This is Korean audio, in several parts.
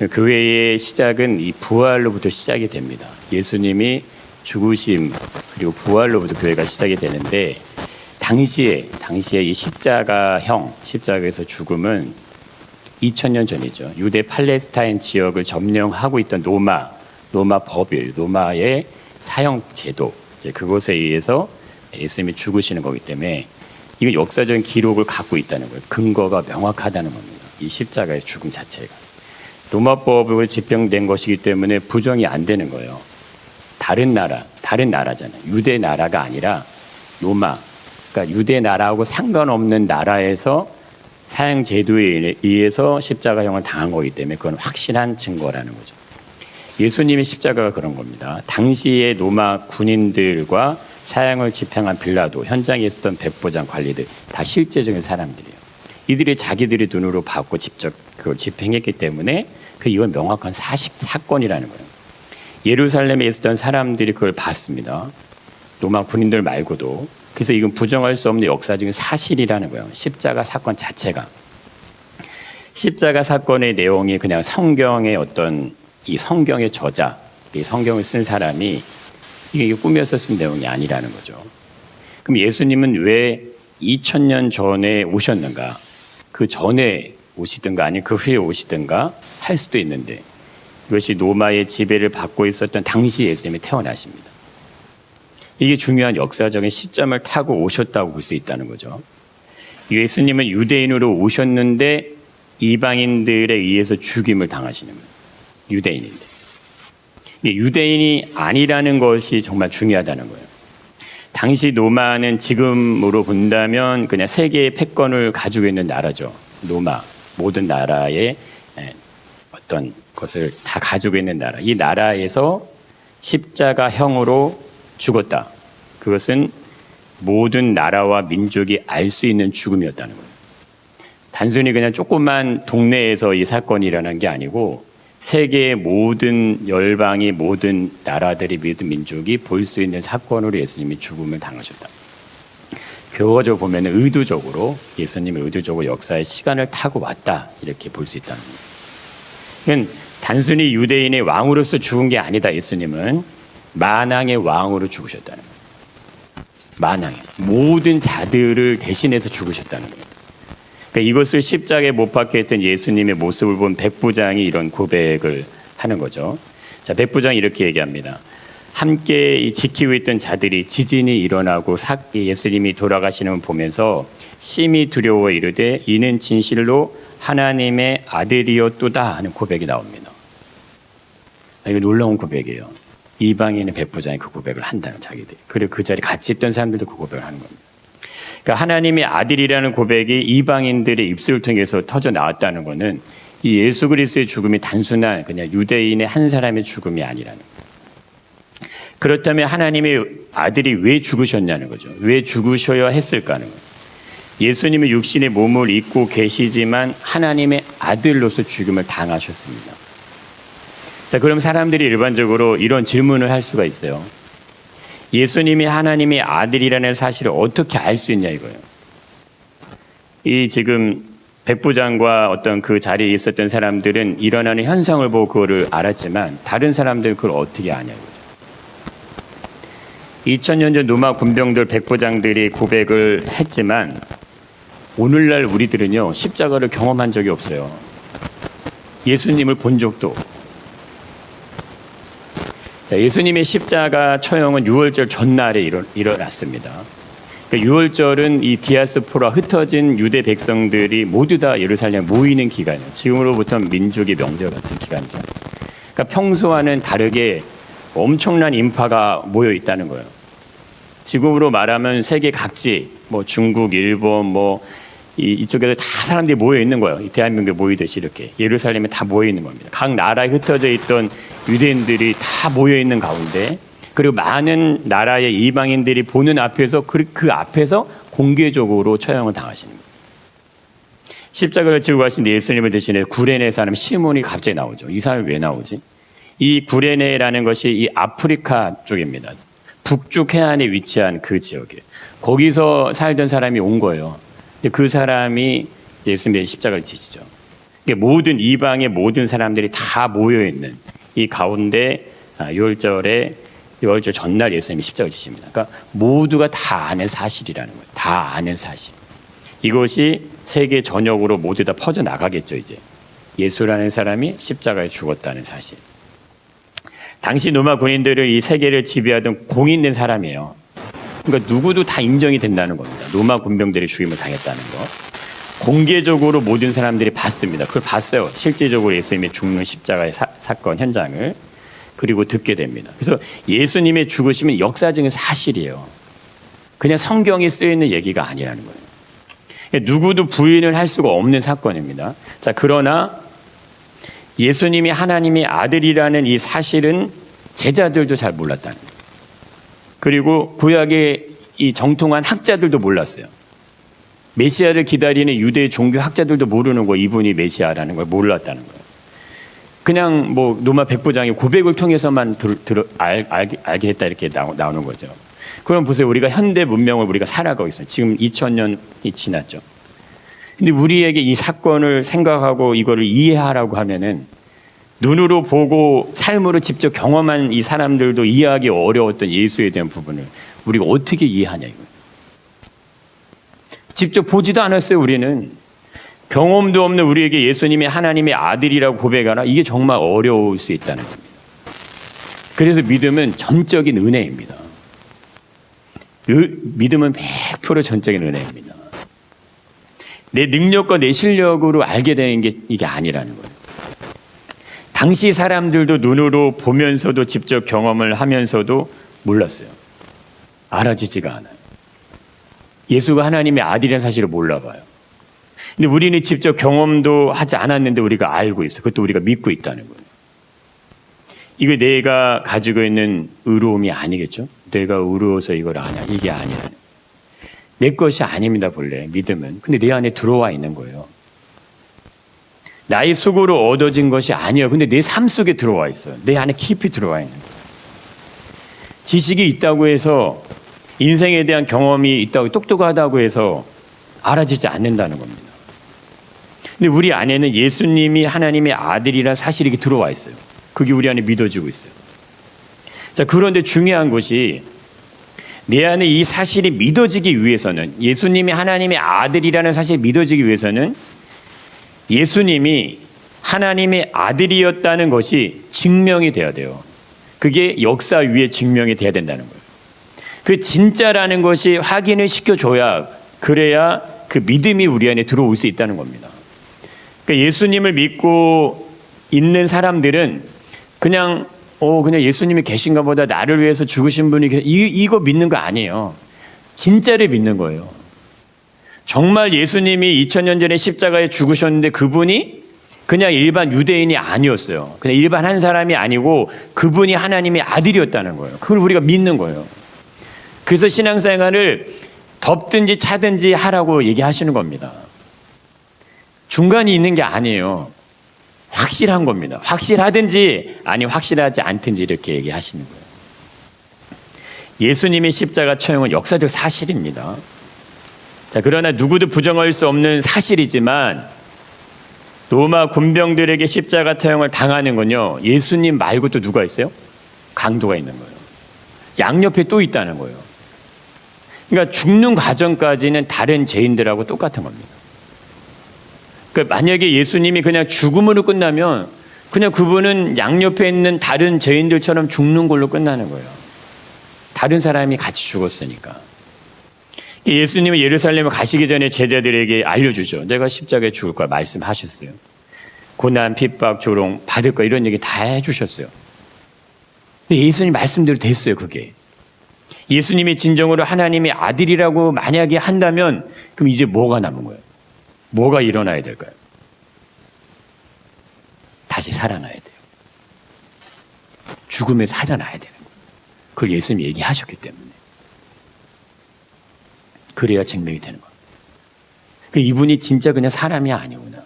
교회의 시작은 이 부활로부터 시작이 됩니다. 예수님이 죽으심 그리고 부활로부터 교회가 시작이 되는데 당시에 이 십자가에서 죽음은 2000년 전이죠. 유대 팔레스타인 지역을 점령하고 있던 로마 법이에요. 로마의 사형 제도, 이제 그것에 의해서 예수님이 죽으시는 거기 때문에 이건 역사적인 기록을 갖고 있다는 거예요. 근거가 명확하다는 겁니다. 이 십자가의 죽음 자체가 로마법으로 집행된 것이기 때문에 부정이 안 되는 거예요. 다른 나라잖아요. 유대 나라가 아니라 로마, 그러니까 유대 나라하고 상관없는 나라에서 사형 제도에 의해서 십자가형을 당한 거기 때문에 그건 확실한 증거라는 거죠. 예수님의 십자가가 그런 겁니다. 당시의 로마 군인들과 사형을 집행한 빌라도, 현장에 있었던 백부장 관리들 다 실제적인 사람들이에요. 이들이 자기들의 눈으로 봤고 직접 그걸 집행했기 때문에 이건 명확한 사건이라는 거예요. 예루살렘에 있었던 사람들이 그걸 봤습니다. 로마 군인들 말고도. 그래서 이건 부정할 수 없는 역사적인 사실이라는 거예요. 십자가 사건 자체가. 십자가 사건의 내용이 그냥 성경의 어떤 이 성경의 저자, 이 성경을 쓴 사람이 이게 꾸며서 쓴 내용이 아니라는 거죠. 그럼 예수님은 왜 2000년 전에 오셨는가? 그 전에 오시든가 아니면 그 후에 오시든가 할 수도 있는데 이것이 로마의 지배를 받고 있었던 당시 예수님이 태어나십니다. 이게 중요한 역사적인 시점을 타고 오셨다고 볼 수 있다는 거죠. 예수님은 유대인으로 오셨는데 이방인들에 의해서 죽임을 당하시는 거예요. 유대인인데. 유대인이 아니라는 것이 정말 중요하다는 거예요. 당시 로마는 지금으로 본다면 그냥 세계의 패권을 가지고 있는 나라죠. 로마, 모든 나라의 어떤 것을 다 가지고 있는 나라. 이 나라에서 십자가형으로 죽었다. 그것은 모든 나라와 민족이 알 수 있는 죽음이었다는 거예요. 단순히 그냥 조그만 동네에서 이 사건이 일어난 게 아니고 세계의 모든 열방이, 모든 나라들이, 모든 민족이 볼 수 있는 사건으로 예수님이 죽음을 당하셨다. 교과적으로 보면 의도적으로 예수님이 의도적으로 역사의 시간을 타고 왔다 이렇게 볼 수 있다는 거예요. 그건 단순히 유대인의 왕으로서 죽은 게 아니다. 예수님은 만왕의 왕으로 죽으셨다는 거예요. 만왕의 모든 자들을 대신해서 죽으셨다는 거예요. 그러니까 이것을 십자가에 못 박혀 있던 예수님의 모습을 본 백부장이 이런 고백을 하는 거죠. 자, 백부장이 이렇게 얘기합니다. 함께 지키고 있던 자들이 지진이 일어나고 예수님이 돌아가시는 걸 보면서 심히 두려워 이르되 이는 진실로 하나님의 아들이었도다 하는 고백이 나옵니다. 이거 놀라운 고백이에요. 이방인의 백부장이 그 고백을 한다는 자기들. 그리고 그 자리에 같이 있던 사람들도 그 고백을 하는 겁니다. 그러니까 하나님의 아들이라는 고백이 이방인들의 입술을 통해서 터져 나왔다는 것은 이 예수 그리스도의 죽음이 단순한 그냥 유대인의 한 사람의 죽음이 아니라는 거예요. 그렇다면 하나님의 아들이 왜 죽으셨냐는 거죠. 왜 죽으셔야 했을까 하는 거예요. 예수님은 육신의 몸을 입고 계시지만 하나님의 아들로서 죽음을 당하셨습니다. 자, 그럼 사람들이 일반적으로 이런 질문을 할 수가 있어요. 예수님이 하나님의 아들이라는 사실을 어떻게 알 수 있냐 이거예요. 이 지금 백부장과 어떤 그 자리에 있었던 사람들은 일어나는 현상을 보고 그거를 알았지만 다른 사람들은 그걸 어떻게 아냐 이거죠. 2000년 전 로마 군병들 백부장들이 고백을 했지만 오늘날 우리들은요 십자가를 경험한 적이 없어요. 예수님을 본 적도 없고. 자, 예수님의 십자가 처형은 유월절 전날에 일어났습니다. 그러니까 유월절은 이 디아스포라 흩어진 유대 백성들이 모두 다 예루살렘에 모이는 기간이에요. 지금으로부터 민족의 명절 같은 기간이죠. 그러니까 평소와는 다르게 엄청난 인파가 모여 있다는 거예요. 지금으로 말하면 세계 각지, 뭐 중국, 일본, 이쪽에서 다 사람들이 모여 있는 거예요. 이 대한민국에 모이듯이 이렇게 예루살렘에 다 모여 있는 겁니다. 각 나라에 흩어져 있던 유대인들이 다 모여 있는 가운데, 그리고 많은 나라의 이방인들이 보는 앞에서 그 앞에서 공개적으로 처형을 당하시는 거예요. 십자가를 지고 가신 예수님을 대신해 구레네 사람 시몬이 갑자기 나오죠. 이 사람이 왜 나오지? 이 구레네라는 것이 이 아프리카 쪽입니다. 북쪽 해안에 위치한 그 지역이에요. 거기서 살던 사람이 온 거예요. 그 사람이 예수님의 십자가를 지시죠. 모든 이방의 모든 사람들이 다 모여 있는 이 가운데 유월절 전날 예수님이 십자가를 지십니다. 그러니까 모두가 다 아는 사실이라는 거예요. 다 아는 사실. 이것이 세계 전역으로 모두 다 퍼져 나가겠죠. 이제 예수라는 사람이 십자가에 죽었다는 사실. 당시 로마 군인들은 이 세계를 지배하던 공이 있는 사람이에요. 그러니까 누구도 다 인정이 된다는 겁니다. 로마 군병들이 죽임을 당했다는 거. 공개적으로 모든 사람들이 봤습니다. 그걸 봤어요. 실제적으로 예수님의 죽는 십자가의 사건 현장을. 그리고 듣게 됩니다. 그래서 예수님의 죽으심은 역사적인 사실이에요. 그냥 성경에 쓰여 있는 얘기가 아니라는 거예요. 누구도 부인을 할 수가 없는 사건입니다. 자, 그러나 예수님이 하나님의 아들이라는 이 사실은 제자들도 잘 몰랐다는 거예요. 그리고 구약의 이 정통한 학자들도 몰랐어요. 메시아를 기다리는 유대 종교 학자들도 모르는 거, 이분이 메시아라는 걸 몰랐다는 거예요. 그냥 뭐 로마 백부장이 고백을 통해서만 알게 했다 이렇게 나오는 거죠. 그럼 보세요. 우리가 현대 문명을 우리가 살아가고 있어요. 지금 2000년이 지났죠. 근데 우리에게 이 사건을 생각하고 이거를 이해하라고 하면은 눈으로 보고 삶으로 직접 경험한 이 사람들도 이해하기 어려웠던 예수에 대한 부분을 우리가 어떻게 이해하냐 이거예요. 직접 보지도 않았어요. 우리는 경험도 없는 우리에게 예수님이 하나님의 아들이라고 고백하라, 이게 정말 어려울 수 있다는 겁니다. 그래서 믿음은 전적인 은혜입니다. 믿음은 100% 전적인 은혜입니다. 내 능력과 내 실력으로 알게 되는 게 이게 아니라는 거예요. 당시 사람들도 눈으로 보면서도 직접 경험을 하면서도 몰랐어요. 알아지지가 않아요. 예수가 하나님의 아들이라는 사실을 몰라봐요. 근데 우리는 직접 경험도 하지 않았는데 우리가 알고 있어요. 그것도 우리가 믿고 있다는 거예요. 이거 내가 가지고 있는 의로움이 아니겠죠? 내가 의로워서 이걸 아냐, 이게 아니라는 거예요. 내 것이 아닙니다. 본래 믿음은. 근데 내 안에 들어와 있는 거예요. 나의 수고로 얻어진 것이 아니에요. 근데 내 삶 속에 들어와 있어요. 내 안에 깊이 들어와 있는 거예요. 지식이 있다고 해서, 인생에 대한 경험이 있다고, 똑똑하다고 해서 알아지지 않는다는 겁니다. 근데 우리 안에는 예수님이 하나님의 아들이라는 사실이 들어와 있어요. 그게 우리 안에 믿어지고 있어요. 자, 그런데 중요한 것이, 내 안에 이 사실이 믿어지기 위해서는, 예수님이 하나님의 아들이라는 사실이 믿어지기 위해서는 예수님이 하나님의 아들이었다는 것이 증명이 돼야 돼요. 그게 역사 위에 증명이 돼야 된다는 거예요. 그 진짜라는 것이 확인을 시켜줘야, 그래야 그 믿음이 우리 안에 들어올 수 있다는 겁니다. 그러니까 예수님을 믿고 있는 사람들은 그냥 예수님이 계신가 보다, 나를 위해서 죽으신 분이 이거 믿는 거 아니에요. 진짜를 믿는 거예요. 정말 예수님이 2000년 전에 십자가에 죽으셨는데 그분이 그냥 일반 유대인이 아니었어요. 그냥 일반 한 사람이 아니고 그분이 하나님의 아들이었다는 거예요. 그걸 우리가 믿는 거예요. 그래서 신앙생활을 덥든지 차든지 하라고 얘기하시는 겁니다. 중간이 있는 게 아니에요. 확실한 겁니다. 확실하든지 아니 확실하지 않든지 이렇게 얘기하시는 거예요. 예수님의 십자가 처형은 역사적 사실입니다. 자, 그러나 누구도 부정할 수 없는 사실이지만 로마 군병들에게 십자가 처형을 당하는 건요, 예수님 말고 또 누가 있어요? 강도가 있는 거예요. 양옆에 또 있다는 거예요. 그러니까 죽는 과정까지는 다른 죄인들하고 똑같은 겁니다. 그러니까 만약에 예수님이 그냥 죽음으로 끝나면 그냥 그분은 양옆에 있는 다른 죄인들처럼 죽는 걸로 끝나는 거예요. 다른 사람이 같이 죽었으니까. 예수님은 예루살렘에 가시기 전에 제자들에게 알려주죠. 내가 십자가에 죽을 거야 말씀하셨어요. 고난, 핍박, 조롱 받을 거, 이런 얘기 다 해주셨어요. 근데 예수님 말씀대로 됐어요. 그게. 예수님이 진정으로 하나님의 아들이라고 만약에 한다면 그럼 이제 뭐가 남은 거예요? 뭐가 일어나야 될까요? 다시 살아나야 돼요. 죽음에서 살아나야 되는 거예요. 그걸 예수님이 얘기하셨기 때문에. 그래야 증명이 되는 거예요. 이분이 진짜 그냥 사람이 아니구나,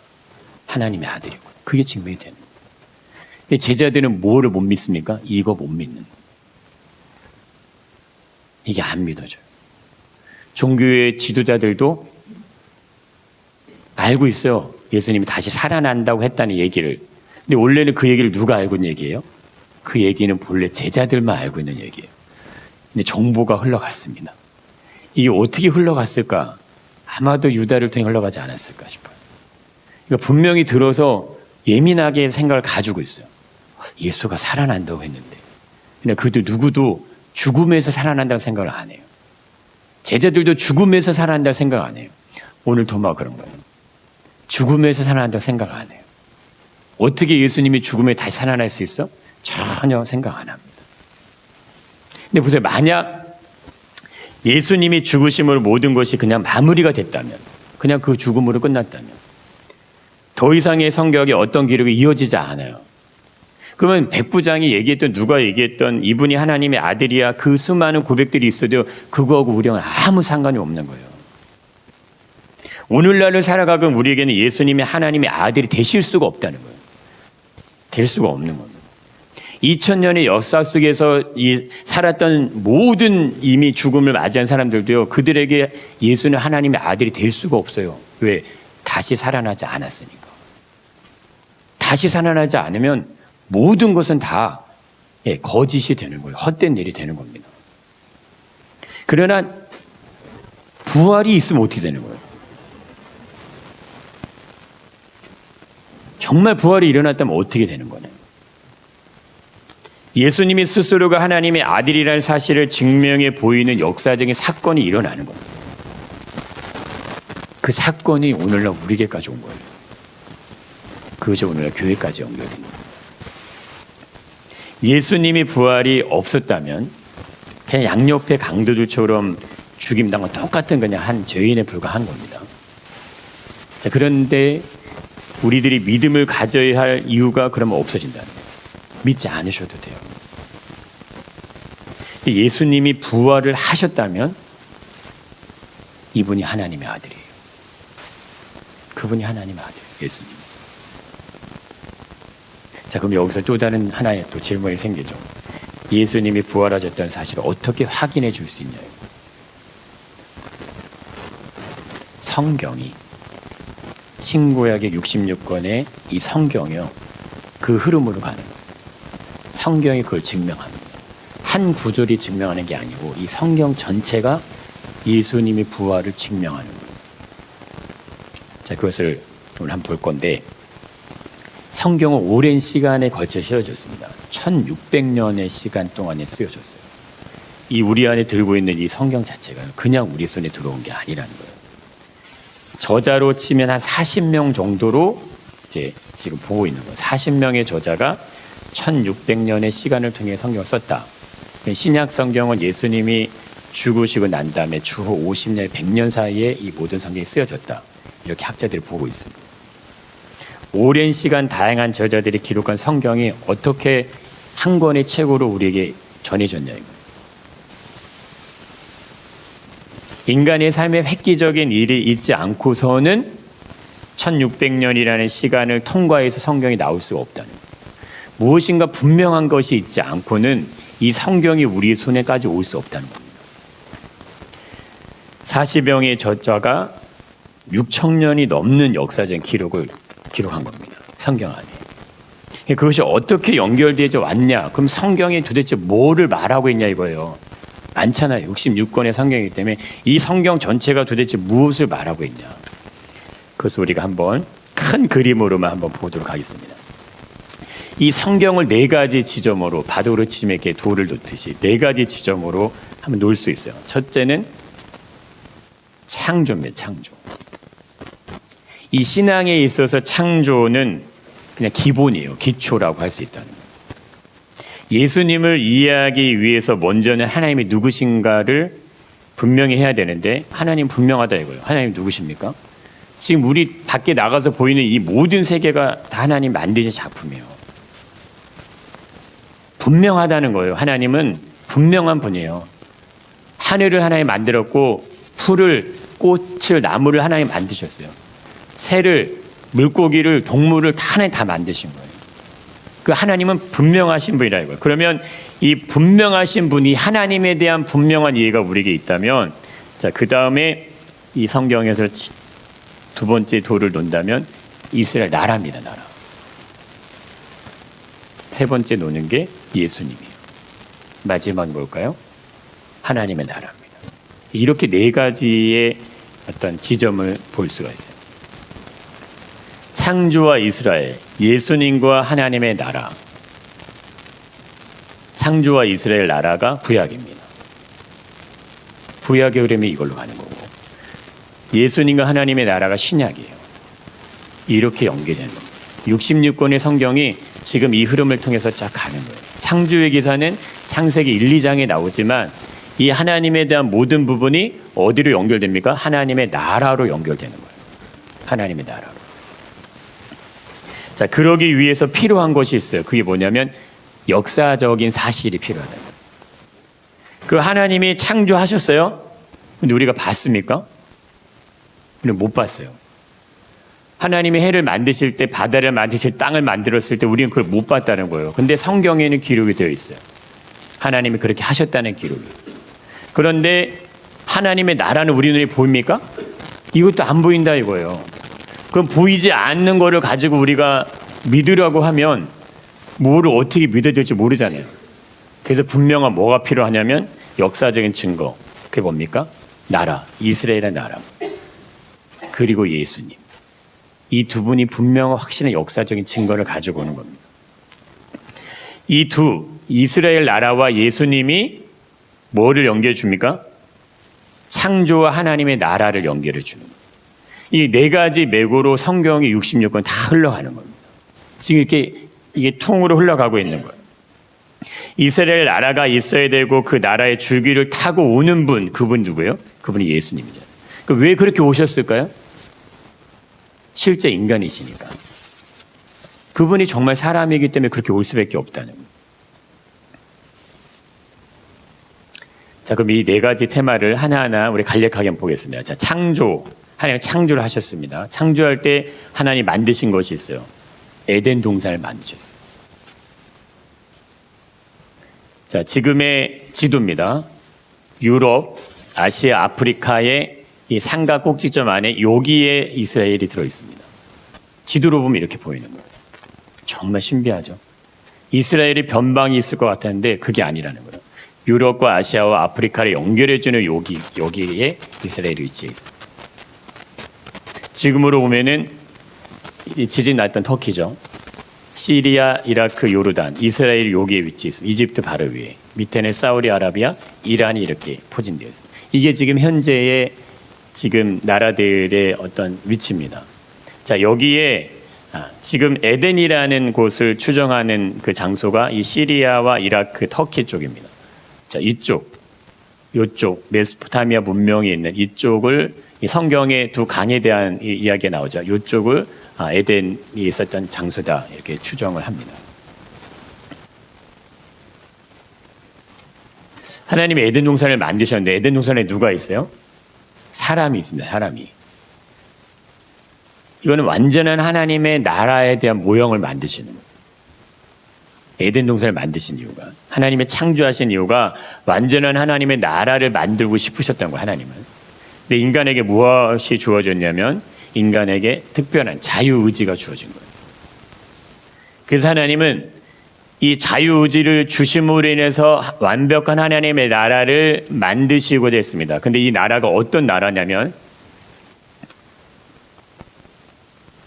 하나님의 아들이구나, 그게 증명이 되는 거예요. 제자들은 뭐를 못 믿습니까? 이거 못 믿는 거예요. 이게 안 믿어져요. 종교의 지도자들도 알고 있어요. 예수님이 다시 살아난다고 했다는 얘기를. 근데 원래는 그 얘기를 누가 알고 있는 얘기예요? 그 얘기는 본래 제자들만 알고 있는 얘기예요. 근데 정보가 흘러갔습니다. 이게 어떻게 흘러갔을까? 아마도 유다를 통해 흘러가지 않았을까 싶어요. 그러니까 분명히 들어서 예민하게 생각을 가지고 있어요. 예수가 살아난다고 했는데. 근데 그도 누구도 죽음에서 살아난다고 생각을 안 해요. 제자들도 죽음에서 살아난다고 생각 안 해요. 오늘 도마 그런 거예요. 죽음에서 살아난다고 생각 안 해요. 어떻게 예수님이 죽음에 다시 살아날 수 있어? 전혀 생각 안 합니다. 근데 보세요. 만약 예수님이 죽으심으로 모든 것이 그냥 마무리가 됐다면, 그냥 그 죽음으로 끝났다면, 더 이상의 성경에 어떤 기록이 이어지지 않아요. 그러면 백부장이 얘기했던, 누가 얘기했던 이분이 하나님의 아들이야, 그 수많은 고백들이 있어도 그거하고 우리는 아무 상관이 없는 거예요. 오늘날을 살아가건 우리에게는 예수님이 하나님의 아들이 되실 수가 없다는 거예요. 될 수가 없는 겁니다. 2000년의 역사 속에서 살았던 모든 이미 죽음을 맞이한 사람들도요, 그들에게 예수는 하나님의 아들이 될 수가 없어요. 왜? 다시 살아나지 않았으니까. 다시 살아나지 않으면 모든 것은 다 거짓이 되는 거예요. 헛된 일이 되는 겁니다. 그러나 부활이 있으면 어떻게 되는 거예요? 정말 부활이 일어났다면 어떻게 되는 거냐? 예수님이 스스로가 하나님의 아들이라는 사실을 증명해 보이는 역사적인 사건이 일어나는 겁니다. 그 사건이 오늘날 우리에게까지 온 거예요. 그것이 오늘날 교회까지 연결됩니다. 예수님이 부활이 없었다면 그냥 양옆의 강도들처럼 죽임당한 똑같은 그냥 한 죄인에 불과한 겁니다. 자, 그런데 우리들이 믿음을 가져야 할 이유가 그러면 없어진다는 거예요. 믿지 않으셔도 돼요. 예수님이 부활을 하셨다면 이분이 하나님의 아들이에요. 그분이 하나님의 아들이에요. 예수님. 자, 그럼 여기서 또 다른 하나의 또 질문이 생기죠. 예수님이 부활하셨다는 사실을 어떻게 확인해 줄 수 있냐요? 성경이, 신구약의 66권의 이 성경이요, 그 흐름으로 가는 거예요. 성경이 그걸 증명합니다. 한 구절이 증명하는 게 아니고 이 성경 전체가 예수님의 부활을 증명하는 거예요. 자, 그것을 오늘 한번 볼 건데, 성경은 오랜 시간에 걸쳐 쓰여졌습니다. 1600년의 시간 동안에 쓰여졌어요. 이 우리 안에 들고 있는 이 성경 자체가 그냥 우리 손에 들어온 게 아니라는 거예요. 저자로 치면 한 40명 정도로 이제 지금 보고 있는 거예요. 40명의 저자가 1600년의 시간을 통해 성경을 썼다. 신약 성경은 예수님이 죽으시고 난 다음에 주후 50년, 100년 사이에 이 모든 성경이 쓰여졌다. 이렇게 학자들이 보고 있습니다. 오랜 시간 다양한 저자들이 기록한 성경이 어떻게 한 권의 책으로 우리에게 전해졌냐 이거예요. 인간의 삶에 획기적인 일이 있지 않고서는 1600년이라는 시간을 통과해서 성경이 나올 수가 없다는 거예요. 무엇인가 분명한 것이 있지 않고는 이 성경이 우리 손에까지 올 수 없다는 겁니다. 40명의 저자가 6000년이 넘는 역사적인 기록을 기록한 겁니다. 성경 안에. 그것이 어떻게 연결되어 왔냐? 그럼 성경이 도대체 뭐를 말하고 있냐 이거예요. 많잖아요. 66권의 성경이기 때문에 이 성경 전체가 도대체 무엇을 말하고 있냐? 그것을 우리가 한번 큰 그림으로만 한번 보도록 하겠습니다. 이 성경을 4가지 지점으로 바둑으로 치면 이렇게 돌을 놓듯이 4가지 지점으로 한번 놓을 수 있어요. 첫째는 창조입니다. 창조. 이 신앙에 있어서 창조는 그냥 기본이에요. 기초라고 할 수 있다는 거예요. 예수님을 이해하기 위해서 먼저는 하나님이 누구신가를 분명히 해야 되는데 하나님 분명하다 이거예요. 하나님 누구십니까? 지금 우리 밖에 나가서 보이는 이 모든 세계가 다 하나님 만드신 작품이에요. 분명하다는 거예요. 하나님은 분명한 분이에요. 하늘을 하나님 만들었고 풀을, 꽃을, 나무를 하나님 만드셨어요. 새를, 물고기를, 동물을 다 하나님 다 만드신 거예요. 그 하나님은 분명하신 분이라 이거예요. 그러면 이 분명하신 분이 하나님에 대한 분명한 이해가 우리에게 있다면, 자, 그 다음에 이 성경에서 두 번째 돌을 놓는다면 이스라엘 나라입니다. 나라. 세 번째 노는 게 예수님이에요. 마지막은 뭘까요? 하나님의 나라입니다. 이렇게 네 가지의 어떤 지점을 볼 수가 있어요. 창조와 이스라엘, 예수님과 하나님의 나라. 창조와 이스라엘 나라가 구약입니다. 구약의 흐름이 이걸로 가는 거고, 예수님과 하나님의 나라가 신약이에요. 이렇게 연결되는 겁니다. 66권의 성경이 지금 이 흐름을 통해서 쫙 가는 거예요. 창조의 기사는 창세기 1, 2장에 나오지만 이 하나님에 대한 모든 부분이 어디로 연결됩니까? 하나님의 나라로 연결되는 거예요. 하나님의 나라로. 자, 그러기 위해서 필요한 것이 있어요. 그게 뭐냐면 역사적인 사실이 필요하다. 그 하나님이 창조하셨어요? 근데 우리가 봤습니까? 우리는 못 봤어요. 하나님이 해를 만드실 때, 바다를 만드실 땅을 만들었을 때 우리는 그걸 못 봤다는 거예요. 근데 성경에는 기록이 되어 있어요. 하나님이 그렇게 하셨다는 기록이. 그런데 하나님의 나라는 우리 눈에 보입니까? 이것도 안 보인다 이거예요. 그럼 보이지 않는 거를 가지고 우리가 믿으라고 하면 뭐를 어떻게 믿어야 될지 모르잖아요. 그래서 분명한 뭐가 필요하냐면 역사적인 증거. 그게 뭡니까? 나라, 이스라엘의 나라. 그리고 예수님. 이 두 분이 분명한 확실한 역사적인 증거를 가지고 오는 겁니다. 이 두, 이스라엘 나라와 예수님이 뭐를 연결해 줍니까? 창조와 하나님의 나라를 연결해 주는 겁니다. 이 네 가지 맥으로 성경이 66권 다 흘러가는 겁니다. 지금 이게 통으로 흘러가고 있는 거예요. 이스라엘 나라가 있어야 되고 그 나라의 줄기를 타고 오는 분, 그분 누구예요? 그분이 예수님이잖아요. 왜 그렇게 오셨을까요? 실제 인간이시니까. 그분이 정말 사람이기 때문에 그렇게 올 수밖에 없다는 거예요. 자, 그럼 이 네 가지 테마를 하나하나 우리 간략하게 한번 보겠습니다. 자, 창조. 하나님 창조를 하셨습니다. 창조할 때 하나님 만드신 것이 있어요. 에덴 동산을 만드셨어요. 자, 지금의 지도입니다. 유럽, 아시아, 아프리카의 이 삼각 꼭지점 안에 여기에 이스라엘이 들어있습니다. 지도로 보면 이렇게 보이는 거예요. 정말 신비하죠. 이스라엘이 변방이 있을 것 같았는데 그게 아니라는 거예요. 유럽과 아시아와 아프리카를 연결해주는 여기에 이스라엘이 위치해 있습니다. 지금으로 보면은 지진 났던 터키죠. 시리아, 이라크, 요르단, 이스라엘이 여기에 위치해 있습니다. 이집트 바로 위에. 밑에는 사우디아라비아, 이란이 이렇게 포진되어 있습니다. 이게 지금 현재의 지금 나라들의 어떤 위치입니다. 자, 여기에 지금 에덴이라는 곳을 추정하는 그 장소가 이 시리아와 이라크, 터키 쪽입니다. 자, 이쪽, 메소포타미아 문명이 있는 이쪽을 이 성경의 두 강에 대한 이야기가 나오죠. 이쪽을 에덴이 있었던 장소다 이렇게 추정을 합니다. 하나님이 에덴 동산을 만드셨는데 에덴 동산에 누가 있어요? 사람이 있습니다. 사람이. 이거는 완전한 하나님의 나라에 대한 모형을 만드시는 거예요. 에덴 동산을 만드신 이유가, 하나님의 창조하신 이유가 완전한 하나님의 나라를 만들고 싶으셨던 거예요. 하나님은. 근데 인간에게 무엇이 주어졌냐면 인간에게 특별한 자유의지가 주어진 거예요. 그래서 하나님은 이 자유의지를 주심으로 인해서 완벽한 하나님의 나라를 만드시고자 했습니다. 근데 이 나라가 어떤 나라냐면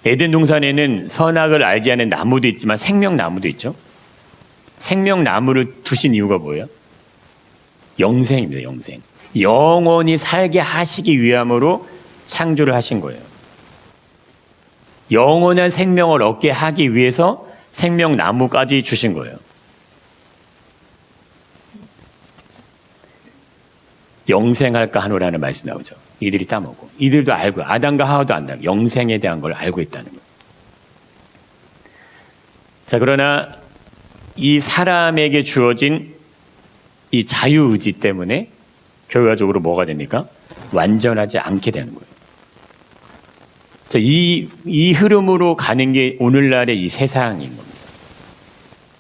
에덴 동산에는 선악을 알게 하는 나무도 있지만 생명나무도 있죠. 생명나무를 두신 이유가 뭐예요? 영생입니다. 영생. 영원히 살게 하시기 위함으로 창조를 하신 거예요. 영원한 생명을 얻게 하기 위해서 생명나무까지 주신 거예요. 영생할까 하노라는 말씀이 나오죠. 이들이 따먹고. 이들도 알고, 아담과 하와도 안다. 영생에 대한 걸 알고 있다는 거예요. 자, 그러나 이 사람에게 주어진 이 자유의지 때문에 결과적으로 뭐가 됩니까? 완전하지 않게 되는 거예요. 자, 이 흐름으로 가는 게 오늘날의 이 세상인 겁니다.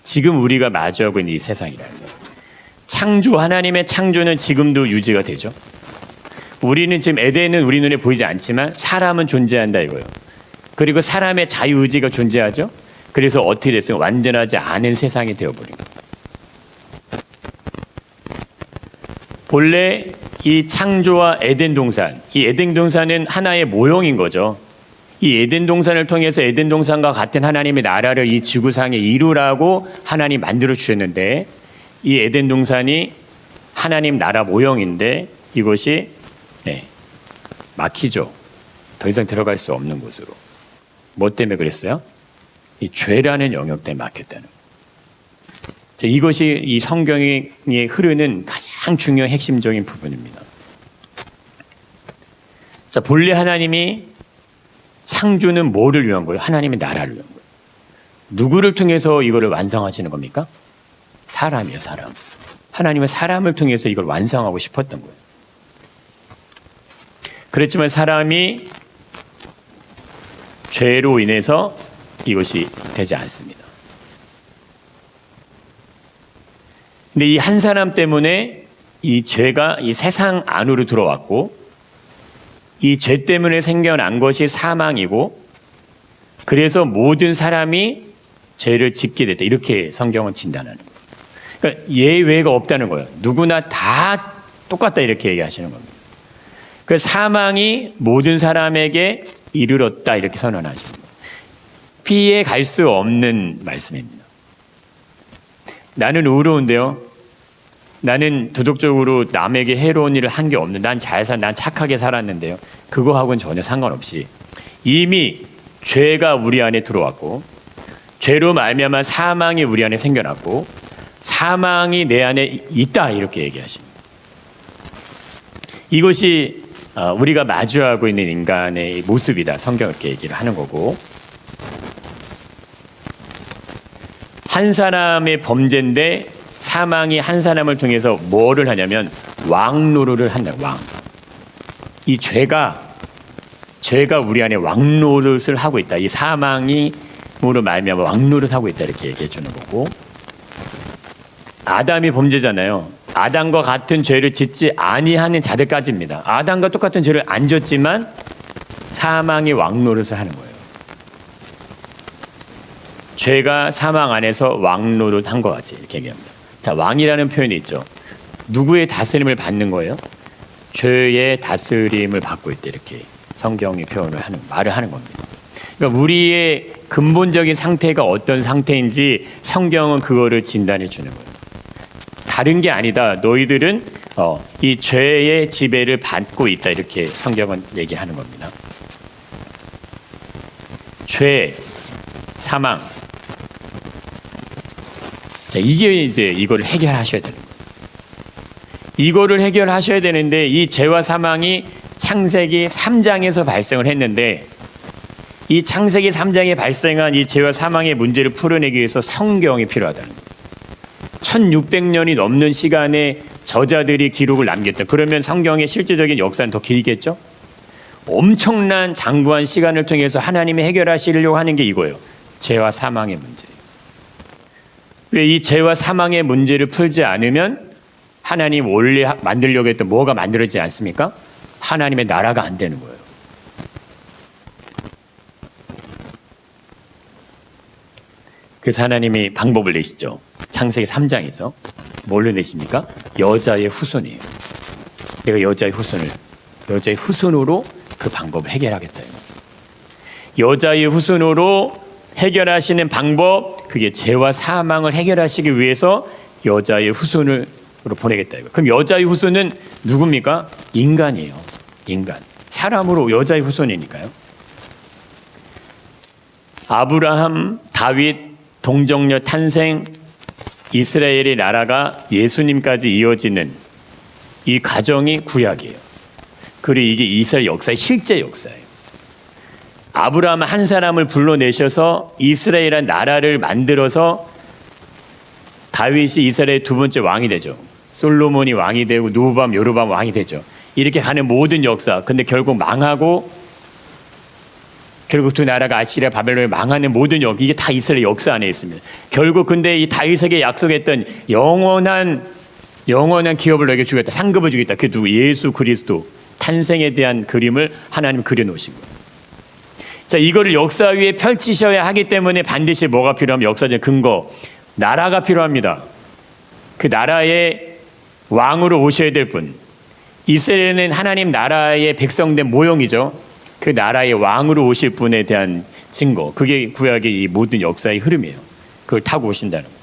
지금 우리가 마주하고 있는 이 세상이라는 거예요. 창조, 하나님의 창조는 지금도 유지가 되죠. 우리는 지금 에덴은 우리 눈에 보이지 않지만 사람은 존재한다 이거예요. 그리고 사람의 자유의지가 존재하죠. 그래서 어떻게 됐어요? 완전하지 않은 세상이 되어버린 거예요. 본래 이 창조와 에덴 동산, 이 에덴 동산은 하나의 모형인 거죠. 이 에덴 동산을 통해서 에덴 동산과 같은 하나님의 나라를 이 지구상에 이루라고 하나님 만들어 주셨는데, 이 에덴 동산이 하나님 나라 모형인데 이것이 막히죠. 더 이상 들어갈 수 없는 곳으로. 뭐 때문에 그랬어요? 이 죄라는 영역 때문에 막혔다는 거예요. 이것이 이 성경에 흐르는 가장 중요한 핵심적인 부분입니다. 자, 본래 하나님이 창조는 뭐를 위한 거예요? 하나님의 나라를 위한 거예요. 누구를 통해서 이거를 완성하시는 겁니까? 사람이에요, 사람. 하나님은 사람을 통해서 이걸 완성하고 싶었던 거예요. 그렇지만 사람이 죄로 인해서 이것이 되지 않습니다. 근데 이 한 사람 때문에 이 죄가 이 세상 안으로 들어왔고, 이 죄 때문에 생겨난 것이 사망이고, 그래서 모든 사람이 죄를 짓게 됐다. 이렇게 성경은 진단하는 거예요. 그러니까 예외가 없다는 거예요. 누구나 다 똑같다 이렇게 얘기하시는 겁니다. 그 사망이 모든 사람에게 이르렀다 이렇게 선언하시는 거예요. 피해 갈 수 없는 말씀입니다. 나는 의로운데요. 나는 도덕적으로 남에게 해로운 일을 한 게 없는, 난 난 착하게 살았는데요. 그거하고는 전혀 상관없이 이미 죄가 우리 안에 들어왔고, 죄로 말미암아 사망이 우리 안에 생겨났고, 사망이 내 안에 있다 이렇게 얘기하십니다. 이것이 우리가 마주하고 있는 인간의 모습이다. 성경 이렇게 얘기를 하는 거고, 한 사람의 범죄인데 사망이 한 사람을 통해서 뭐를 하냐면 왕노릇을 한다. 왕. 이 죄가 우리 안에 왕노릇을 하고 있다. 이 사망으로 말미암아 왕노릇하고 있다 이렇게 얘기해 주는 거고, 아담이 범죄잖아요. 아담과 같은 죄를 짓지 아니하는 자들까지입니다. 아담과 똑같은 죄를 안 졌지만 사망이 왕노릇을 하는 거예요. 죄가 사망 안에서 왕노릇 한 것 같이 이렇게 얘기합니다. 자, 왕이라는 표현이 있죠. 누구의 다스림을 받는 거예요? 죄의 다스림을 받고 있다 이렇게 성경이 말을 하는 겁니다. 그러니까 우리의 근본적인 상태가 어떤 상태인지 성경은 그거를 진단해 주는 거예요. 다른 게 아니다. 너희들은 이 죄의 지배를 받고 있다 이렇게 성경은 얘기하는 겁니다. 죄, 사망. 자, 이게 이제 이거를 해결하셔야 되는 거예요. 이거를 해결하셔야 되는데, 이 죄와 사망이 창세기 3장에서 발생을 했는데, 이 창세기 3장에 발생한 이 죄와 사망의 문제를 풀어내기 위해서 성경이 필요하다는 거예요. 1600년이 넘는 시간에 저자들이 기록을 남겼다. 그러면 성경의 실제적인 역사는 더 길겠죠? 엄청난 장구한 시간을 통해서 하나님이 해결하시려고 하는 게 이거예요. 죄와 사망의 문제. 왜 이 죄와 사망의 문제를 풀지 않으면 하나님 원래 만들려고 했던 뭐가 만들어지지 않습니까? 하나님의 나라가 안 되는 거예요. 그래서 하나님이 방법을 내시죠. 창세기 3장에서 뭘로 내십니까? 여자의 후손이에요. 내가 여자의 후손으로 그 방법을 해결하겠다. 여자의 후손으로 해결하시는 방법, 그게 죄와 사망을 해결하시기 위해서 여자의 후손으로 보내겠다. 그럼 여자의 후손은 누굽니까? 인간이에요. 인간. 사람으로 여자의 후손이니까요. 아브라함, 다윗, 동정녀 탄생, 이스라엘의 나라가 예수님까지 이어지는 이 과정이 구약이에요. 그리고 이게 이스라엘 역사의 실제 역사예요. 아브라함 한 사람을 불러내셔서 이스라엘이라는 나라를 만들어서 다윗이 이스라엘의 두 번째 왕이 되죠. 솔로몬이 왕이 되고 누밤, 여로밤 왕이 되죠. 이렇게 가는 모든 역사. 근데 결국 망하고, 결국 두 나라가 아시리아, 바벨론에 망하는 모든 이게 다 이스라엘 역사 안에 있습니다. 결국 근데 이 다윗에게 약속했던 영원한 기업을 너에게 주겠다, 상급을 주겠다. 그 누구? 예수 그리스도 탄생에 대한 그림을 하나님 그려놓으신 거예요. 자, 이거를 역사 위에 펼치셔야 하기 때문에 반드시 뭐가 필요하면 역사적 근거, 나라가 필요합니다. 그 나라의 왕으로 오셔야 될 분. 이스라엘은 하나님 나라의 백성된 모형이죠. 그 나라의 왕으로 오실 분에 대한 증거. 그게 구약의 이 모든 역사의 흐름이에요. 그걸 타고 오신다는 거예요.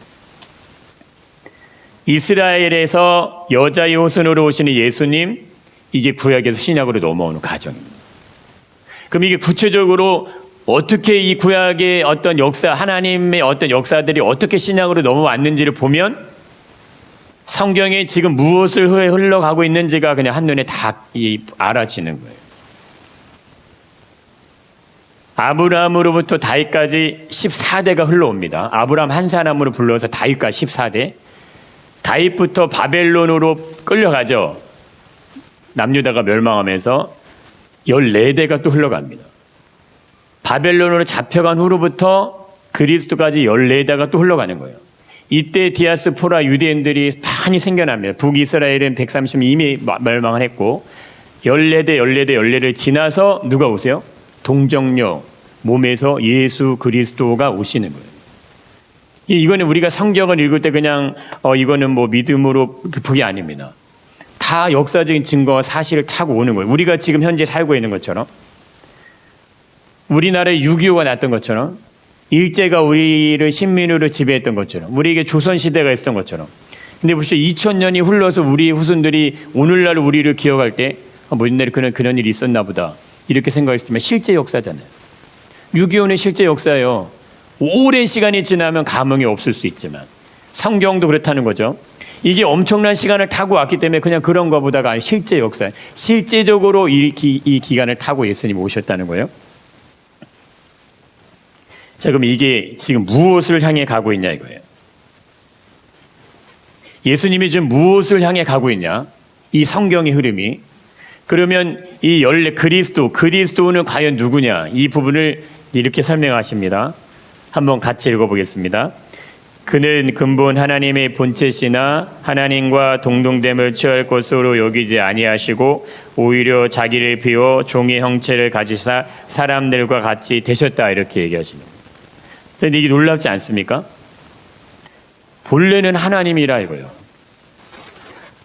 이스라엘에서 여자의 후손으로 오시는 예수님, 이게 구약에서 신약으로 넘어오는 과정입니다. 그럼 이게 구체적으로 어떻게 이 구약의 어떤 역사, 하나님의 어떤 역사들이 어떻게 신약으로 넘어왔는지를 보면 성경에 지금 무엇을 흘러가고 있는지가 그냥 한눈에 다 알아지는 거예요. 아브라함으로부터 다윗까지 14대가 흘러옵니다. 아브라함 한 사람으로 불러서 다윗까지 14대. 다윗부터 바벨론으로 끌려가죠. 남유다가 멸망하면서 14대가 또 흘러갑니다. 바벨론으로 잡혀간 후로부터 그리스도까지 14대가 또 흘러가는 거예요. 이때 디아스포라 유대인들이 많이 생겨납니다. 북이스라엘은 130년 이미 멸망을 했고 14를 지나서 누가 오세요? 동정녀 몸에서 예수 그리스도가 오시는 거예요. 이거는 우리가 성경을 읽을 때 그냥 이거는 뭐 믿음으로 그게 아닙니다. 다 역사적인 증거와 사실을 타고 오는 거예요. 우리가 지금 현재 살고 있는 것처럼, 우리나라에 6.25가 났던 것처럼, 일제가 우리를 식민으로 지배했던 것처럼, 우리에게 조선시대가 있었던 것처럼. 근데 벌써 2000년이 흘러서 우리 후손들이 오늘날 우리를 기억할 때 옛날에 그런 일이 있었나 보다 이렇게 생각했으면 실제 역사잖아요. 6.25는 실제 역사예요. 오랜 시간이 지나면 감흥이 없을 수 있지만 성경도 그렇다는 거죠. 이게 엄청난 시간을 타고 왔기 때문에 그냥 그런 거보다가 실제 역사, 실제적으로 이 기간을 타고 예수님이 오셨다는 거예요. 자, 그럼 이게 지금 무엇을 향해 가고 있냐 이거예요. 예수님이 지금 무엇을 향해 가고 있냐? 이 성경의 흐름이. 그러면 이 그리스도는 과연 누구냐? 이 부분을 이렇게 설명하십니다. 한번 같이 읽어보겠습니다. 그는 근본 하나님의 본체시나 하나님과 동등됨을 취할 것으로 여기지 아니하시고 오히려 자기를 비워 종의 형체를 가지사 사람들과 같이 되셨다 이렇게 얘기하십니다. 근데 이게 놀랍지 않습니까? 본래는 하나님이라 이거예요.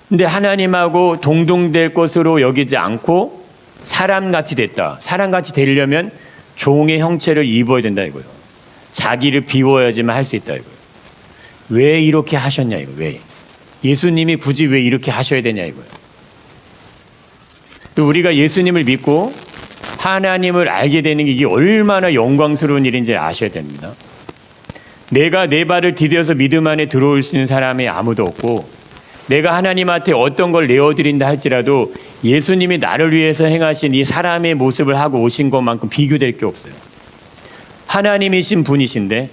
근데 하나님하고 동등될 것으로 여기지 않고 사람같이 됐다. 사람같이 되려면 종의 형체를 입어야 된다 이거예요. 자기를 비워야지만 할 수 있다 이거예요. 왜 이렇게 하셨냐 이거 왜? 예수님이 굳이 왜 이렇게 하셔야 되냐 이거예요. 또 우리가 예수님을 믿고 하나님을 알게 되는 게 이게 얼마나 영광스러운 일인지 아셔야 됩니다. 내가 내 발을 디뎌서 믿음 안에 들어올 수 있는 사람이 아무도 없고 내가 하나님한테 어떤 걸 내어드린다 할지라도 예수님이 나를 위해서 행하신 이 사람의 모습을 하고 오신 것만큼 비교될 게 없어요. 하나님이신 분이신데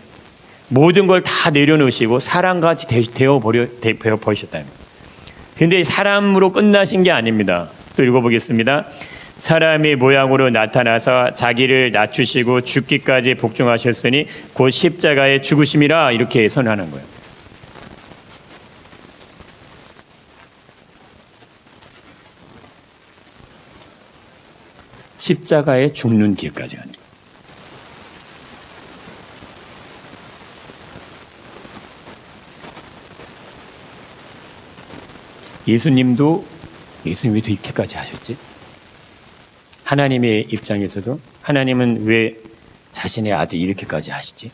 모든 걸 다 내려놓으시고 사람같이 되어버리셨다는 거예요. 그런데 사람으로 끝나신 게 아닙니다. 또 읽어보겠습니다. 사람의 모양으로 나타나서 자기를 낮추시고 죽기까지 복종하셨으니 곧 십자가의 죽으심이라 이렇게 선언하는 거예요. 십자가에 죽는 길까지 가는 거예요. 예수님이 왜 이렇게까지 하셨지? 하나님의 입장에서도 하나님은 왜 자신의 아들 이렇게까지 하시지?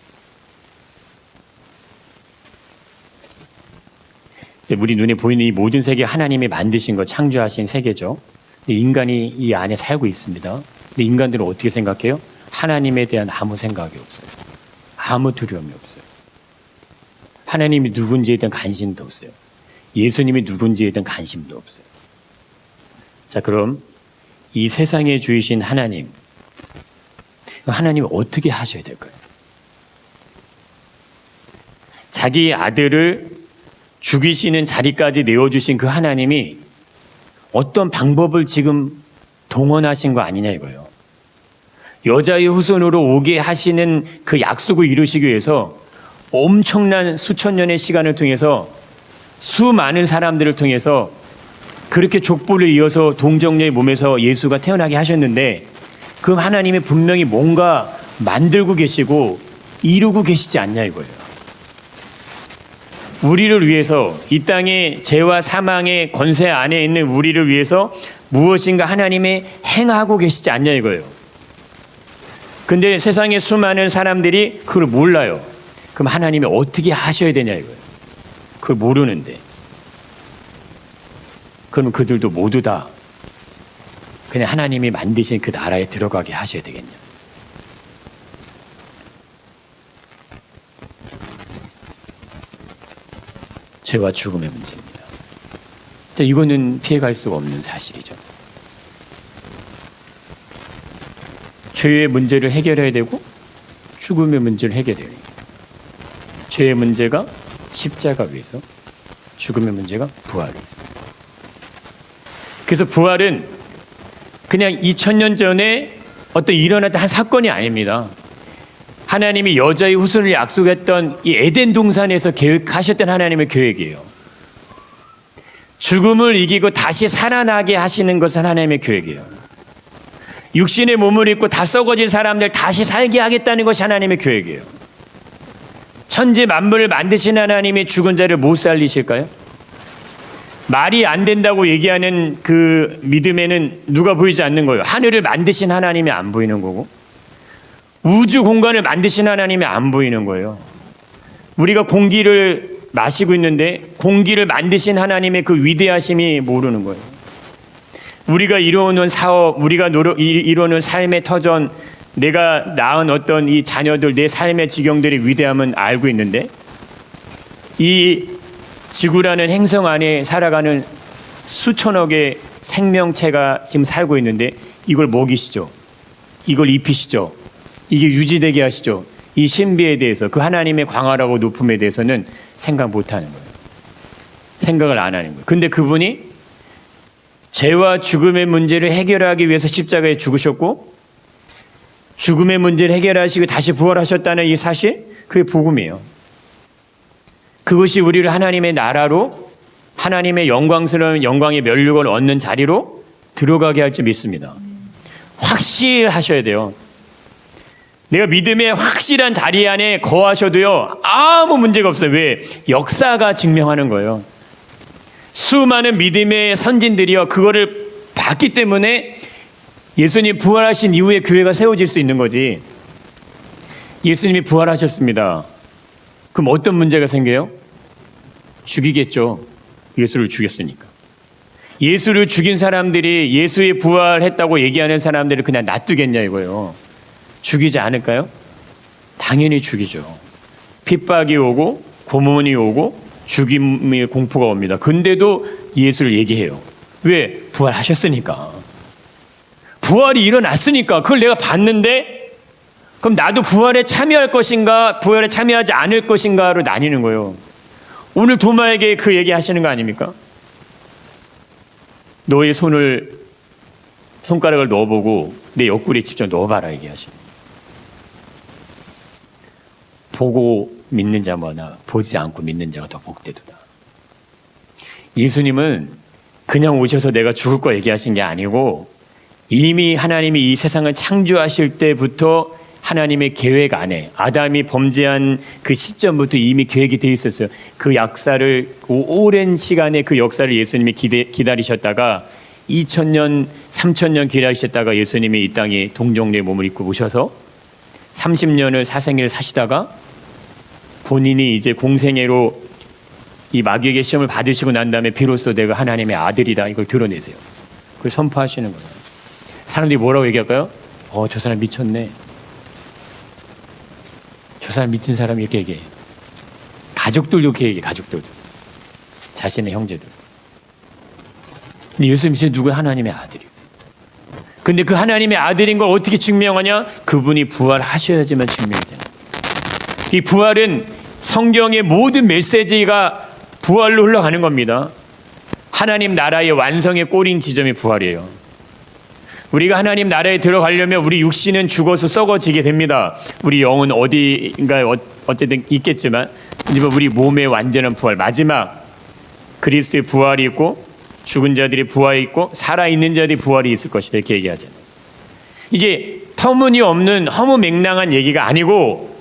우리 눈에 보이는 이 모든 세계 하나님이 만드신 거 창조하신 세계죠. 인간이 이 안에 살고 있습니다. 근데 인간들은 어떻게 생각해요? 하나님에 대한 아무 생각이 없어요. 아무 두려움이 없어요. 하나님이 누군지에 대한 관심도 없어요. 예수님이 누군지에 대한 관심도 없어요. 자, 그럼 이 세상에 주이신 하나님이 어떻게 하셔야 될까요? 자기 아들을 죽이시는 자리까지 내어주신 그 하나님이 어떤 방법을 지금 동원하신 거 아니냐 이거예요. 여자의 후손으로 오게 하시는 그 약속을 이루시기 위해서 엄청난 수천 년의 시간을 통해서 수많은 사람들을 통해서 그렇게 족보를 이어서 동정녀의 몸에서 예수가 태어나게 하셨는데 그럼 하나님이 분명히 뭔가 만들고 계시고 이루고 계시지 않냐 이거예요. 우리를 위해서, 이 땅의 죄와 사망의 권세 안에 있는 우리를 위해서 무엇인가 하나님이 행하고 계시지 않냐 이거예요. 근데 세상의 수많은 사람들이 그걸 몰라요. 그럼 하나님이 어떻게 하셔야 되냐 이거예요. 그걸 모르는데. 그러면 그들도 모두 다 그냥 하나님이 만드신 그 나라에 들어가게 하셔야 되겠냐. 죄와 죽음의 문제입니다. 자, 이거는 피해갈 수가 없는 사실이죠. 죄의 문제를 해결해야 되고 죽음의 문제를 해결해야 돼요. 죄의 문제가 십자가 위에서, 죽음의 문제가 부활에 있습니다. 그래서 부활은 그냥 2000년 전에 어떤 일어났던 한 사건이 아닙니다. 하나님이 여자의 후손을 약속했던 이 에덴 동산에서 계획하셨던 하나님의 계획이에요. 죽음을 이기고 다시 살아나게 하시는 것은 하나님의 계획이에요. 육신의 몸을 입고 다 썩어질 사람들 다시 살게 하겠다는 것이 하나님의 계획이에요. 천지 만물을 만드신 하나님이 죽은 자를 못 살리실까요? 말이 안 된다고 얘기하는 그 믿음에는 누가 보이지 않는 거예요. 하늘을 만드신 하나님이 안 보이는 거고, 우주 공간을 만드신 하나님이 안 보이는 거예요. 우리가 공기를 마시고 있는데 공기를 만드신 하나님의 그 위대하심이 모르는 거예요. 우리가 이루어놓은 사업, 우리가 이루어놓은 삶의 터전, 내가 낳은 어떤 이 자녀들, 내 삶의 지경들의 위대함은 알고 있는데, 이 지구라는 행성 안에 살아가는 수천억의 생명체가 지금 살고 있는데 이걸 먹이시죠. 이걸 입히시죠. 이게 유지되게 하시죠. 이 신비에 대해서, 그 하나님의 광활하고 높음에 대해서는 생각 못하는 거예요. 생각을 안 하는 거예요. 근데 그분이 죄와 죽음의 문제를 해결하기 위해서 십자가에 죽으셨고, 죽음의 문제를 해결하시고 다시 부활하셨다는 이 사실, 그게 복음이에요. 그것이 우리를 하나님의 나라로, 하나님의 영광스러운 영광의 면류관을 얻는 자리로 들어가게 할지 믿습니다. 확실하셔야 돼요. 내가 믿음의 확실한 자리 안에 거하셔도요, 아무 문제가 없어요. 왜? 역사가 증명하는 거예요. 수많은 믿음의 선진들이요, 그거를 봤기 때문에 예수님이 부활하신 이후에 교회가 세워질 수 있는 거지. 예수님이 부활하셨습니다. 그럼 어떤 문제가 생겨요? 죽이겠죠. 예수를 죽였으니까. 예수를 죽인 사람들이 예수의 부활했다고 얘기하는 사람들을 그냥 놔두겠냐 이거예요. 죽이지 않을까요? 당연히 죽이죠. 핍박이 오고 고문이 오고 죽임의 공포가 옵니다. 근데도 예수를 얘기해요. 왜? 부활하셨으니까. 부활이 일어났으니까. 그걸 내가 봤는데, 그럼 나도 부활에 참여할 것인가, 부활에 참여하지 않을 것인가로 나뉘는 거예요. 오늘 도마에게 그 얘기 하시는 거 아닙니까? 너의 손가락을 넣어보고 내 옆구리에 직접 넣어봐라 얘기하십니다. 보고 믿는 자보다 보지 않고 믿는 자가 더 복되도다. 예수님은 그냥 오셔서 내가 죽을 거 얘기하신 게 아니고, 이미 하나님이 이 세상을 창조하실 때부터 하나님의 계획 안에, 아담이 범죄한 그 시점부터 이미 계획이 되어 있었어요. 그 역사를, 오랜 시간의 그 역사를 예수님이 기다리셨다가 2000년, 3000년 기다리셨다가 예수님이 이 땅에 동정녀의 몸을 입고 오셔서 30년을 사생애를 사시다가 본인이 이제 공생애로 이 마귀에게 시험을 받으시고 난 다음에 비로소 내가 하나님의 아들이다, 이걸 드러내세요. 그걸 선포하시는 거예요. 사람들이 뭐라고 얘기할까요? 저 사람 미쳤네. 저 사람 미친 사람이 이렇게 얘기해요. 가족들도 이렇게 얘기해요. 가족들도. 자신의 형제들. 근데 예수님이 누구야? 하나님의 아들이었어요. 근데 그 하나님의 아들인 걸 어떻게 증명하냐? 그분이 부활하셔야지만 증명이 되는 거예요. 이 부활은 성경의 모든 메시지가 부활로 흘러가는 겁니다. 하나님 나라의 완성의 꼬린 지점이 부활이에요. 우리가 하나님 나라에 들어가려면 우리 육신은 죽어서 썩어지게 됩니다. 우리 영은 어디인가에 어쨌든 있겠지만, 우리 몸의 완전한 부활, 마지막 그리스도의 부활이 있고 죽은 자들이 부활이 있고 살아있는 자들이 부활이 있을 것이다, 이렇게 얘기하잖아요. 이게 터무니없는 허무맹랑한 얘기가 아니고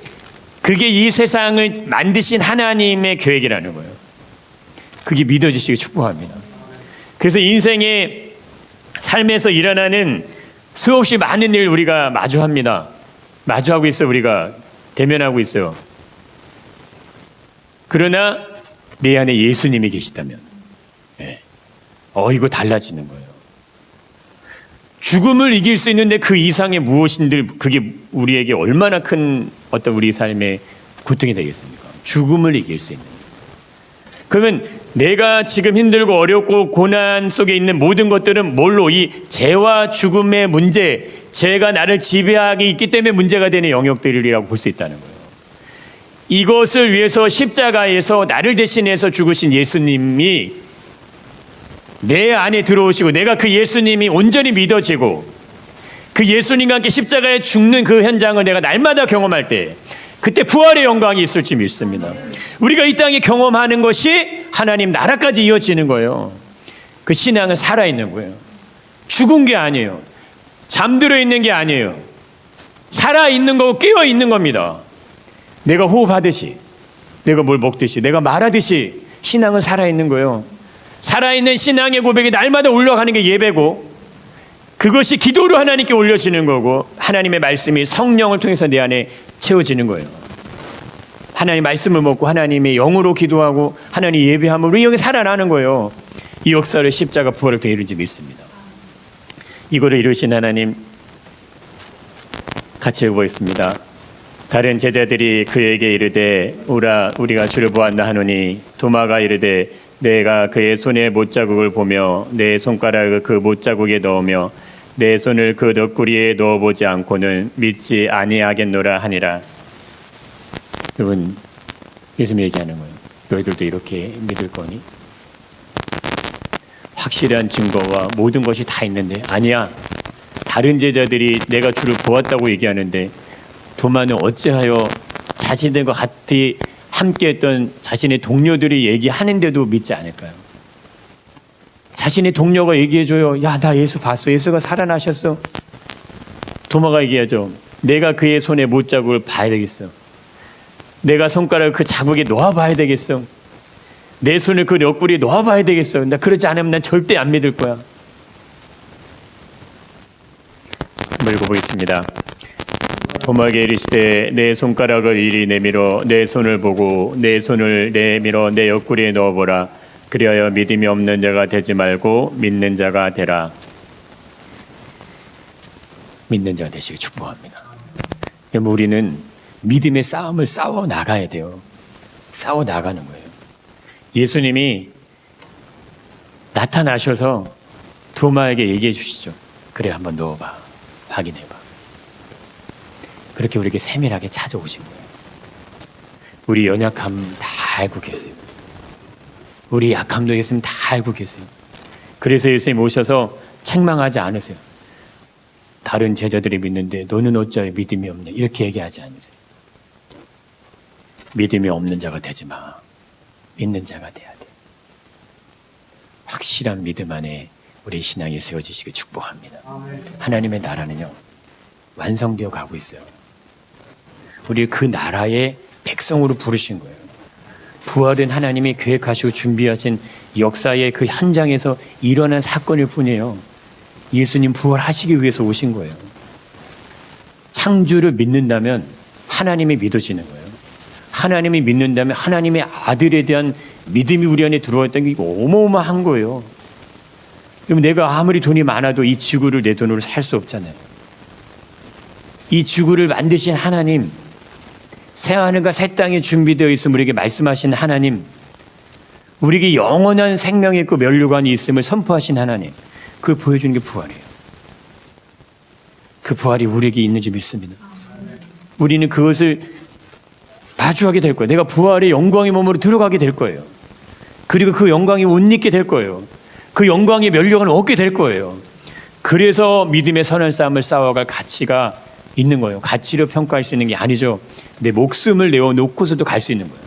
그게 이 세상을 만드신 하나님의 계획이라는 거예요. 그게 믿어지시기 축복합니다. 그래서 인생의 삶에서 일어나는 수없이 많은 일 우리가 마주합니다. 마주하고 있어요. 우리가 대면하고 있어요. 그러나 내 안에 예수님이 계시다면 이거 달라지는 거예요. 죽음을 이길 수 있는데 그 이상의 무엇인들 그게 우리에게 얼마나 큰 어떤 우리 삶의 고통이 되겠습니까? 죽음을 이길 수 있는. 그러면 내가 지금 힘들고 어렵고 고난 속에 있는 모든 것들은 뭘로? 이 죄와 죽음의 문제, 죄가 나를 지배하게 있기 때문에 문제가 되는 영역들이라고 볼 수 있다는 거예요. 이것을 위해서 십자가에서 나를 대신해서 죽으신 예수님이 내 안에 들어오시고 내가 그 예수님이 온전히 믿어지고 그 예수님과 함께 십자가에 죽는 그 현장을 내가 날마다 경험할 때 그때 부활의 영광이 있을 줄 믿습니다. 우리가 이 땅에 경험하는 것이 하나님 나라까지 이어지는 거예요. 그 신앙은 살아있는 거예요. 죽은 게 아니에요. 잠들어 있는 게 아니에요. 살아있는 거고 깨어있는 겁니다. 내가 호흡하듯이, 내가 뭘 먹듯이, 내가 말하듯이 신앙은 살아있는 거예요. 살아있는 신앙의 고백이 날마다 올라가는 게 예배고 그것이 기도로 하나님께 올려지는 거고 하나님의 말씀이 성령을 통해서 내 안에 채워지는 거예요. 하나님 말씀을 먹고 하나님의 영으로 기도하고 하나님 예배함으로 우리 여기 살아나는 거예요. 이 역사를 십자가 부활을 통해 이루지 믿습니다. 이거를 이루신 하나님 같이 읽어보겠습니다. 다른 제자들이 그에게 이르되 오라 우리가 주를 보았나 하노니 도마가 이르되 내가 그의 손에 못자국을 보며 내 손가락을 그 못자국에 넣으며 내 손을 그 너구리에 넣어보지 않고는 믿지 아니하겠노라 하니라. 여러분 예수님 얘기하는 거예요. 너희들도 이렇게 믿을 거니? 확실한 증거와 모든 것이 다 있는데 아니야. 다른 제자들이 내가 주를 보았다고 얘기하는데 도마는 어찌하여 자신들과 같이 함께했던 자신의 동료들이 얘기하는데도 믿지 않을까요? 자신의 동료가 얘기해줘요. 야, 나 예수 봤어. 예수가 살아나셨어. 도마가 얘기하죠. 내가 그의 손에 못자국을 봐야 되겠어. 내가 손가락을 그 자국에 놓아봐야 되겠어. 내 손을 그 옆구리에 놓아봐야 되겠어. 나 그러지 않으면 난 절대 안 믿을 거야. 한번 읽어보겠습니다. 도마에게 이르시되 내 손가락을 이리 내밀어 내 손을 보고 내 손을 내밀어 내 옆구리에 넣어보라. 그리하여 믿음이 없는 자가 되지 말고 믿는 자가 되라. 믿는 자가 되시길 축복합니다. 그럼 우리는 믿음의 싸움을 싸워 나가야 돼요. 싸워 나가는 거예요. 예수님이 나타나셔서 도마에게 얘기해 주시죠. 그래 한번 넣어봐. 확인해봐. 그렇게 우리에게 세밀하게 찾아오신 거예요. 우리 연약함 다 알고 계세요. 우리 약함도 예수님 다 알고 계세요. 그래서 예수님 오셔서 책망하지 않으세요. 다른 제자들이 믿는데 너는 어찌하여 믿음이 없냐 이렇게 얘기하지 않으세요. 믿음이 없는 자가 되지 마. 믿는 자가 돼야 돼. 확실한 믿음 안에 우리 신앙이 세워지시길 축복합니다. 하나님의 나라는요 완성되어 가고 있어요. 우리 그 나라의 백성으로 부르신 거예요. 부활은 하나님이 계획하시고 준비하신 역사의 그 현장에서 일어난 사건일 뿐이에요. 예수님 부활하시기 위해서 오신 거예요. 창조를 믿는다면 하나님이 믿어지는 거예요. 하나님이 믿는다면 하나님의 아들에 대한 믿음이 우리 안에 들어왔던 게 어마어마한 거예요. 그럼 내가 아무리 돈이 많아도 이 지구를 내 돈으로 살 수 없잖아요. 이 지구를 만드신 하나님, 새하늘과 새 땅이 준비되어 있음을 우리에게 말씀하신 하나님, 우리에게 영원한 생명이 있고 면류관이 있음을 선포하신 하나님, 그걸 보여주는 게 부활이에요. 그 부활이 우리에게 있는지 믿습니다. 우리는 그것을 마주하게 될 거예요. 내가 부활의 영광의 몸으로 들어가게 될 거예요. 그리고 그 영광이 옷 입게 될 거예요. 그 영광의 면류관을 얻게 될 거예요. 그래서 믿음의 선한 싸움을 싸워갈 가치가 있는 거예요. 가치로 평가할 수 있는 게 아니죠. 내 목숨을 내어놓고서도 갈 수 있는 거예요.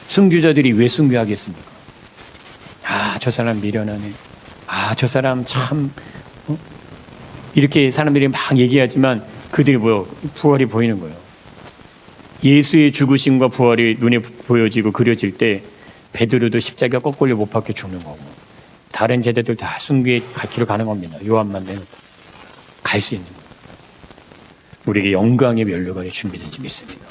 순교자들이 왜 순교하겠습니까? 아, 저 사람 미련하네. 아, 저 사람 참 이렇게 사람들이 막 얘기하지만 그들이 부활이 보이는 거예요. 예수의 죽으심과 부활이 눈에 보여지고 그려질 때 베드로도 십자가 거꾸로 못 박혀 죽는 거고 다른 제자들 다 순교의 길을 가는 겁니다. 요한만 내놓고 갈 수 있는 거예요. 우리에게 영광의 면류관이 준비된지 믿습니다.